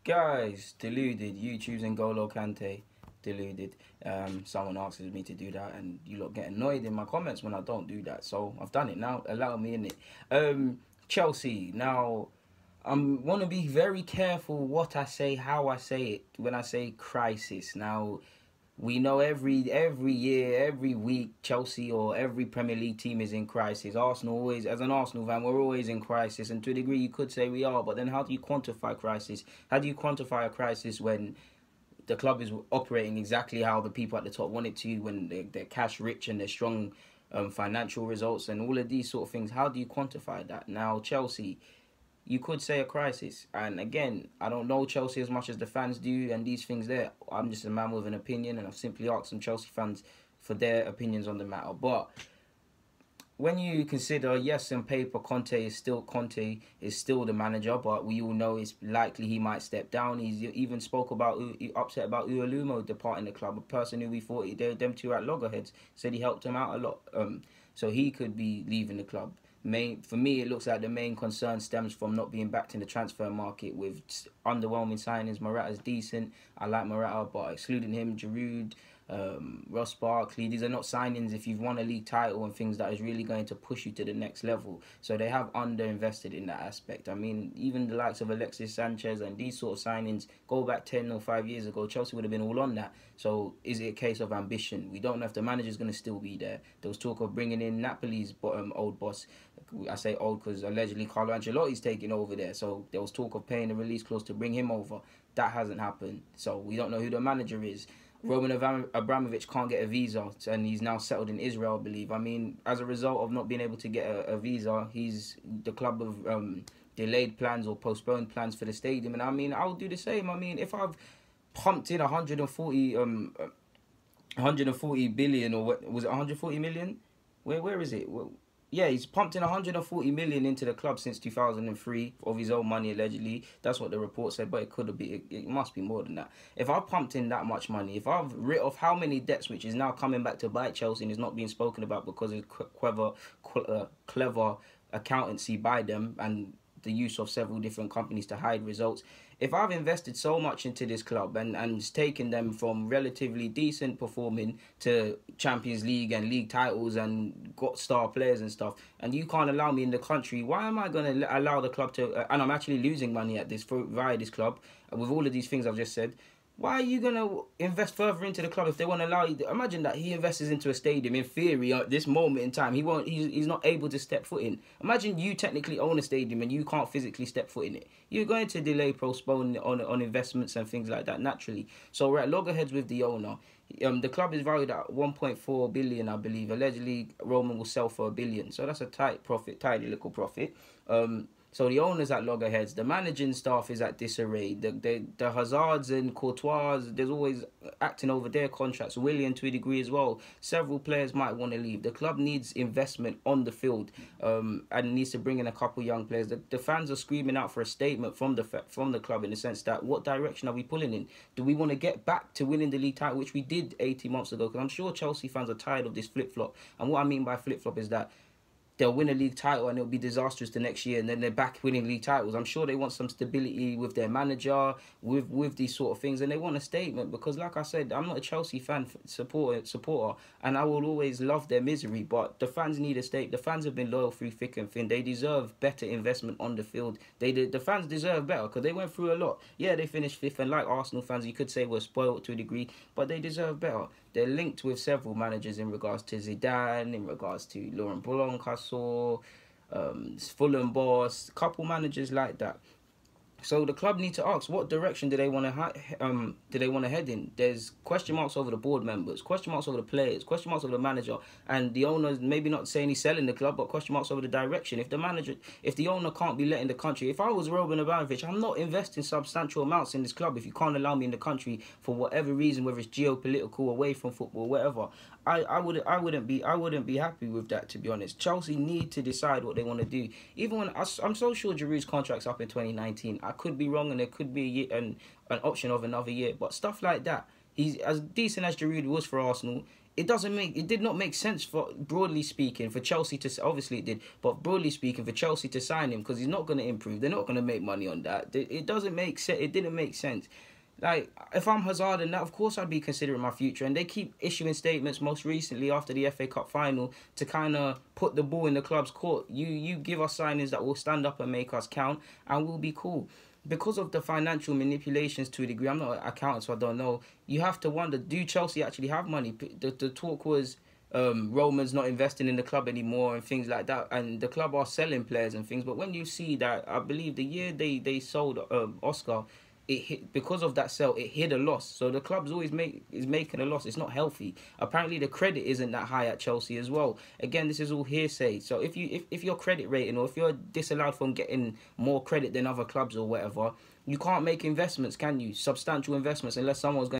Guys, deluded. YouTube's N'Golo Kante, deluded. Someone asks me to do that, and you lot get annoyed in my comments when I don't do that. So I've done it now. Allow me in it. Chelsea. Now, I want to be very careful what I say, how I say it when I say crisis. Now, we know every year, every week, Chelsea or every Premier League team is in crisis. Arsenal always, as an Arsenal fan, we're always in crisis, and to a degree you could say we are, but then how do you quantify crisis? How do you quantify a crisis when the club is operating exactly how the people at the top want it to, when they're cash rich and they're strong financial results and all of these sort of things? How do you quantify that? Now, Chelsea, you could say a crisis. And again, I don't know Chelsea as much as the fans do and these things there. I'm just a man with an opinion, and I've simply asked some Chelsea fans for their opinions on the matter. But when you consider, yes, on paper, Conte is still the manager, but we all know it's likely he might step down. He's even spoke about upset about Uolumo departing the club, a person who we thought them two at loggerheads, said he helped him out a lot. So he could be leaving the club. For me, it looks like the main concern stems from not being backed in the transfer market with underwhelming signings. Morata's decent. I like Morata, but excluding him, Giroud, Ross Barkley, these are not signings if you've won a league title and things that is really going to push you to the next level. So they have underinvested in that aspect. I mean, even the likes of Alexis Sanchez and these sort of signings, go back 10 or 5 years ago, Chelsea would have been all on that. So is it a case of ambition? We don't know if the manager's going to still be there. There was talk of bringing in Napoli's old boss. I say old because allegedly Carlo Ancelotti's taking over there. So there was talk of paying a release clause to bring him over. That hasn't happened. So we don't know who the manager is. Roman Abramovich can't get a visa, and he's now settled in Israel, I believe. I mean, as a result of not being able to get a visa, the club have delayed plans or postponed plans for the stadium. And I mean, I'll do the same. I mean, if I've pumped in 140 billion, or what was it, 140 million? Where is it? Yeah, he's pumped in 140 million into the club since 2003 of his own money, allegedly. That's what the report said, but it must be more than that. If I've pumped in that much money, if I've written off how many debts, which is now coming back to bite Chelsea and is not being spoken about because of clever accountancy by them and the use of several different companies to hide results. If I've invested so much into this club and taken them from relatively decent performing to Champions League and league titles and got star players and stuff, and you can't allow me in the country, why am I going to allow the club to... and I'm actually losing money at this via this club, with all of these things I've just said. Why are you going to invest further into the club if they want to allow you? Imagine that he invests into a stadium. In theory, at this moment in time, he's not able to step foot in. Imagine you technically own a stadium and you can't physically step foot in it. You're going to delay, postpone on investments and things like that naturally. So we're at loggerheads with the owner. The club is valued at 1.4 billion, I believe. Allegedly, Roman will sell for $1 billion. So that's a tidy little profit. So the owners at loggerheads, the managing staff is at disarray. The Hazards and Courtois, there's always acting over their contracts. Willian to a degree as well. Several players might want to leave. The club needs investment on the field, and needs to bring in a couple young players. The fans are screaming out for a statement from the club in the sense that what direction are we pulling in? Do we want to get back to winning the league title, which we did 18 months ago? Because I'm sure Chelsea fans are tired of this flip-flop. And what I mean by flip-flop is that they'll win a league title and it'll be disastrous the next year, and then they're back winning league titles. I'm sure they want some stability with their manager, with these sort of things, and they want a statement because, like I said, I'm not a Chelsea fan supporter, and I will always love their misery, but the fans need a statement. The fans have been loyal through thick and thin. They deserve better investment on the field. The fans deserve better because they went through a lot. Yeah, they finished fifth, and like Arsenal fans, you could say we're spoiled to a degree, but they deserve better. They're linked with several managers in regards to Zidane, in regards to Laurent Blanc, I saw, Fulham boss, couple managers like that. So the club need to ask, what direction do they want to head in? There's question marks over the board members, question marks over the players, question marks over the manager, and the owner's maybe not saying he's selling the club, but question marks over the direction. If the owner can't be let in the country, if I was Roman Abramovich, I'm not investing substantial amounts in this club if you can't allow me in the country for whatever reason, whether it's geopolitical, away from football, whatever. I wouldn't be happy with that, to be honest. Chelsea need to decide what they want to do. Even when I'm so sure Giroud's contract's up in 2019. I could be wrong, and there could be an option of another year. But stuff like that, he's as decent as Giroud was for Arsenal. it did not make sense for, broadly speaking, for Chelsea to, obviously it did, but broadly speaking, for Chelsea to sign him, because he's not going to improve. They're not going to make money on that. It doesn't make sense. It didn't make sense. Like, if I'm Hazard and that, of course I'd be considering my future. And they keep issuing statements, most recently after the FA Cup final, to kind of put the ball in the club's court. You give us signings that will stand up and make us count, and we'll be cool. Because of the financial manipulations to a degree, I'm not an accountant, so I don't know. You have to wonder, do Chelsea actually have money? The talk was Roman's not investing in the club anymore and things like that, and the club are selling players and things. But when you see that, I believe the year they sold Oscar, it hit, because of that sale, it hid a loss. So the club's always making a loss. It's not healthy. Apparently the credit isn't that high at Chelsea as well. Again, this is all hearsay. So if your credit rating, or if you're disallowed from getting more credit than other clubs or whatever, you can't make investments, can you? Substantial investments, unless someone's going